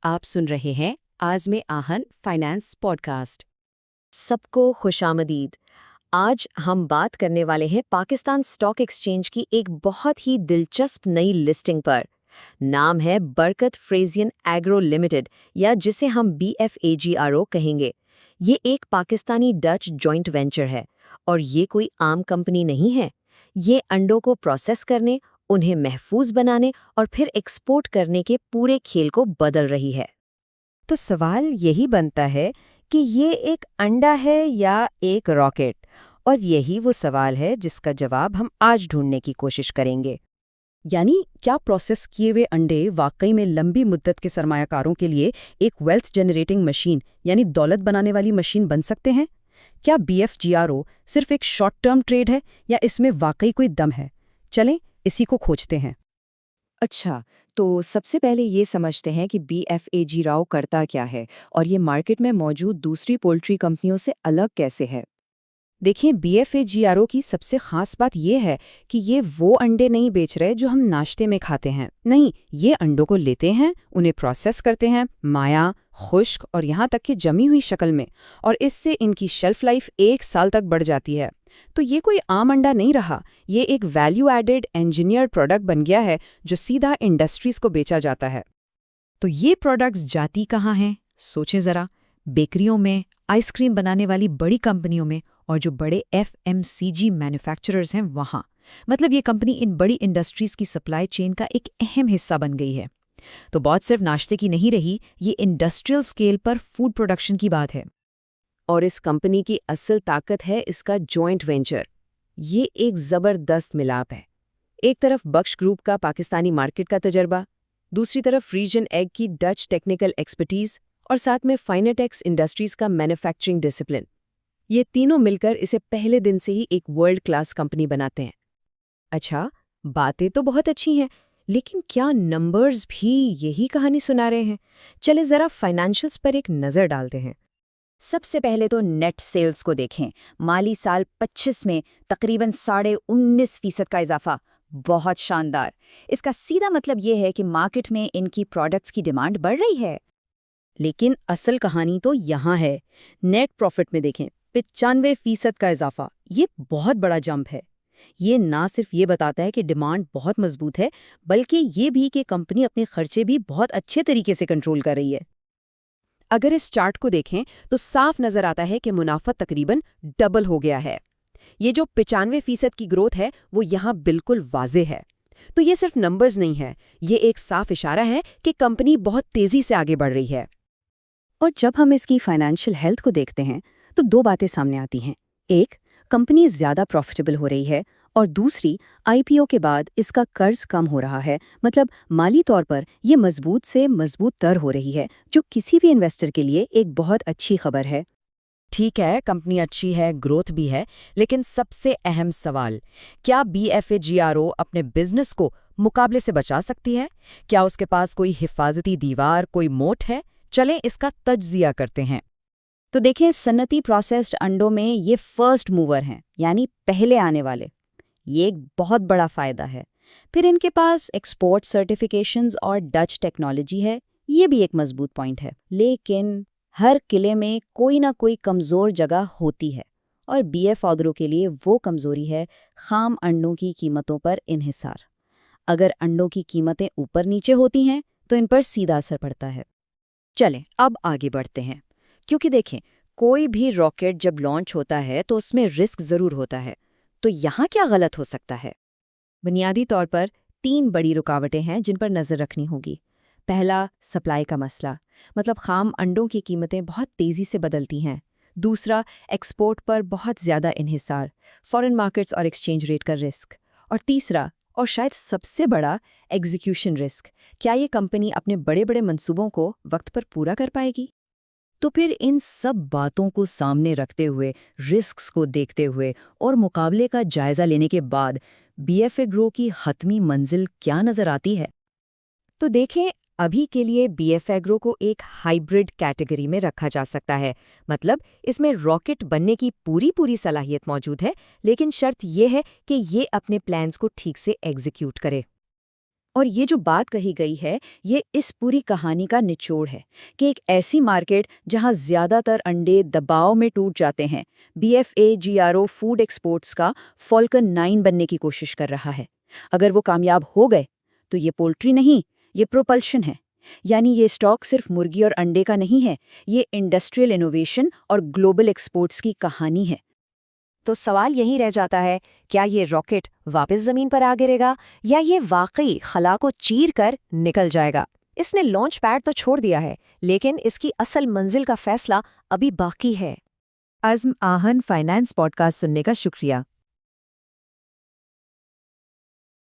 आप सुन रहे हैं आज़्म आहन फाइनेंस पॉडकास्ट। सबको खुशामदीद। आज हम बात करने वाले हैं पाकिस्तान स्टॉक एक्सचेंज की एक बहुत ही दिलचस्प नई लिस्टिंग पर। नाम है बरकत फ्रेजियन एग्रो लिमिटेड, या जिसे हम BFAGRO कहेंगे। ये एक पाकिस्तानी डच जॉइंट वेंचर है और ये कोई आम कंपनी नहीं है। ये अंडों को प्रोसेस करने, उन्हें महफूज बनाने और फिर एक्सपोर्ट करने के पूरे खेल को बदल रही है। तो सवाल यही बनता है कि ये एक अंडा है या एक रॉकेट, और यही वो सवाल है जिसका जवाब हम आज ढूंढने की कोशिश करेंगे। यानी क्या प्रोसेस किए हुए अंडे वाकई में लंबी मुद्दत के सरमायाकारों के लिए एक वेल्थ जनरेटिंग मशीन यानी दौलत बनाने वाली मशीन बन सकते हैं? क्या BFGRO सिर्फ एक शॉर्ट टर्म ट्रेड है या इसमें वाकई कोई दम है? चलें इसी को खोजते हैं। अच्छा, तो सबसे पहले ये समझते हैं कि BFAGRO करता क्या है और ये मार्केट में मौजूद दूसरी पोल्ट्री कंपनियों से अलग कैसे है। देखिए, BFAGRO की सबसे खास बात यह है कि ये वो अंडे नहीं बेच रहे जो हम नाश्ते में खाते हैं। नहीं, ये अंडों को लेते हैं, उन्हें प्रोसेस करते हैं माया, खुश्क और यहाँ तक कि जमी हुई शक्ल में, और इससे इनकी शेल्फ लाइफ 1 साल तक बढ़ जाती है। तो ये कोई आम अंडा नहीं रहा, ये एक वैल्यू एडेड इंजीनियर्ड प्रोडक्ट बन गया है जो सीधा इंडस्ट्रीज को बेचा जाता है। तो ये प्रोडक्ट्स जाती कहाँ हैं? सोचें ज़रा। बेकरियों में, आइसक्रीम बनाने वाली बड़ी कंपनियों में, और जो बड़े FMCG मैन्युफैक्चरर्स हैं वहाँ। मतलब ये कंपनी इन बड़ी इंडस्ट्रीज़ की सप्लाई चेन का एक अहम हिस्सा बन गई है। तो बात सिर्फ नाश्ते की नहीं रही, ये इंडस्ट्रियल स्केल पर फूड प्रोडक्शन की बात है। और इस कंपनी की असल ताकत है इसका जॉइंट वेंचर। ये एक ज़बरदस्त मिलाप है। एक तरफ बख्श ग्रुप का पाकिस्तानी मार्केट का तजर्बा, दूसरी तरफ रीजन एग की डच टेक्निकल एक्सपर्टीज, और साथ में फाइनेटेक्स इंडस्ट्रीज का मैन्युफैक्चरिंग डिसिप्लिन। ये तीनों मिलकर इसे पहले दिन से ही एक वर्ल्ड क्लास कंपनी बनाते हैं। अच्छा, बातें तो बहुत अच्छी हैं, लेकिन क्या नंबर्स भी यही कहानी सुना रहे हैं? चले ज़रा फाइनेंशियल्स पर एक नज़र डालते हैं। सबसे पहले तो नेट सेल्स को देखें। माली साल 25 में तकरीबन 19.5% का इजाफा, बहुत शानदार। इसका सीधा मतलब ये है कि मार्केट में इनकी प्रोडक्ट्स की डिमांड बढ़ रही है। लेकिन असल कहानी तो यहाँ है। नेट प्रॉफिट में देखें, 95% का इजाफा। ये बहुत बड़ा जंप है। ये ना सिर्फ ये बताता है कि डिमांड बहुत मजबूत है, बल्कि ये भी कि कंपनी अपने खर्चे भी बहुत अच्छे तरीके से कंट्रोल कर रही है। अगर इस चार्ट को देखें तो साफ नजर आता है कि मुनाफा तकरीबन डबल हो गया है। ये जो 95% की ग्रोथ है वो यहाँ बिल्कुल वाज़े है। तो ये सिर्फ नंबर्स नहीं है, ये एक साफ इशारा है कि कंपनी बहुत तेजी से आगे बढ़ रही है। और जब हम इसकी फाइनेंशियल हेल्थ को देखते हैं तो 2 बातें सामने आती हैं। एक, कंपनी ज़्यादा प्रॉफिटेबल हो रही है, और दूसरी, IPO के बाद इसका कर्ज कम हो रहा है। मतलब माली तौर पर ये मजबूत से मजबूत तर हो रही है, जो किसी भी इन्वेस्टर के लिए एक बहुत अच्छी खबर है। ठीक है, कंपनी अच्छी है, ग्रोथ भी है, लेकिन सबसे अहम सवाल, क्या BFAGRO अपने बिजनेस को मुकाबले से बचा सकती है? क्या उसके पास कोई हिफाजती दीवार, कोई मोट है? चलें इसका तज्जिया करते हैं। तो देखें, सन्नती प्रोसेस्ड अंडों में ये फर्स्ट मूवर हैं, यानी पहले आने वाले। ये एक बहुत बड़ा फ़ायदा है। फिर इनके पास एक्सपोर्ट सर्टिफिकेशंस और डच टेक्नोलॉजी है, ये भी एक मजबूत पॉइंट है। लेकिन हर किले में कोई ना कोई कमज़ोर जगह होती है, और BFAGRO के लिए वो कमज़ोरी है खाम अंडों की कीमतों पर इन्हिसार। अगर अंडों की कीमतें ऊपर नीचे होती हैं तो इन पर सीधा असर पड़ता है। चलें अब आगे बढ़ते हैं, क्योंकि देखें, कोई भी रॉकेट जब लॉन्च होता है तो उसमें रिस्क ज़रूर होता है। तो यहाँ क्या गलत हो सकता है? बुनियादी तौर पर 3 बड़ी रुकावटें हैं जिन पर नज़र रखनी होगी। पहला, सप्लाई का मसला, मतलब खाम अंडों की कीमतें बहुत तेज़ी से बदलती हैं। दूसरा, एक्सपोर्ट पर बहुत ज़्यादा इन्हिसार, फॉरेन मार्केट्स और एक्सचेंज रेट का रिस्क। और तीसरा, और शायद सबसे बड़ा, एग्जीक्यूशन रिस्क। क्या ये कंपनी अपने बड़े बड़े मंसूबों को वक्त पर पूरा कर पाएगी? तो फिर इन सब बातों को सामने रखते हुए, रिस्क्स को देखते हुए और मुकाबले का जायजा लेने के बाद BFAGRO की हतमी मंजिल क्या नजर आती है? तो देखें, अभी के लिए BFAGRO को एक हाइब्रिड कैटेगरी में रखा जा सकता है। मतलब इसमें रॉकेट बनने की पूरी सलाहियत मौजूद है, लेकिन शर्त यह है कि ये अपने प्लान्स को ठीक से एग्जीक्यूट करे। और ये जो बात कही गई है, ये इस पूरी कहानी का निचोड़ है कि एक ऐसी मार्केट जहां ज्यादातर अंडे दबाव में टूट जाते हैं, BFAGRO फूड एक्सपोर्ट्स का फॉल्कन 9 बनने की कोशिश कर रहा है। अगर वो कामयाब हो गए तो ये पोल्ट्री नहीं, ये प्रोपल्शन है। यानी ये स्टॉक सिर्फ मुर्गी और अंडे का नहीं है, ये इंडस्ट्रियल इनोवेशन और ग्लोबल एक्सपोर्ट्स की कहानी है। तो सवाल यही रह जाता है, क्या ये रॉकेट वापस जमीन पर आ गिरेगा या ये वाकई खला को चीर कर निकल जाएगा? इसने लॉन्च पैड तो छोड़ दिया है, लेकिन इसकी असल मंजिल का फैसला अभी बाकी है। अज़्म आहन फाइनेंस पॉडकास्ट सुनने का शुक्रिया।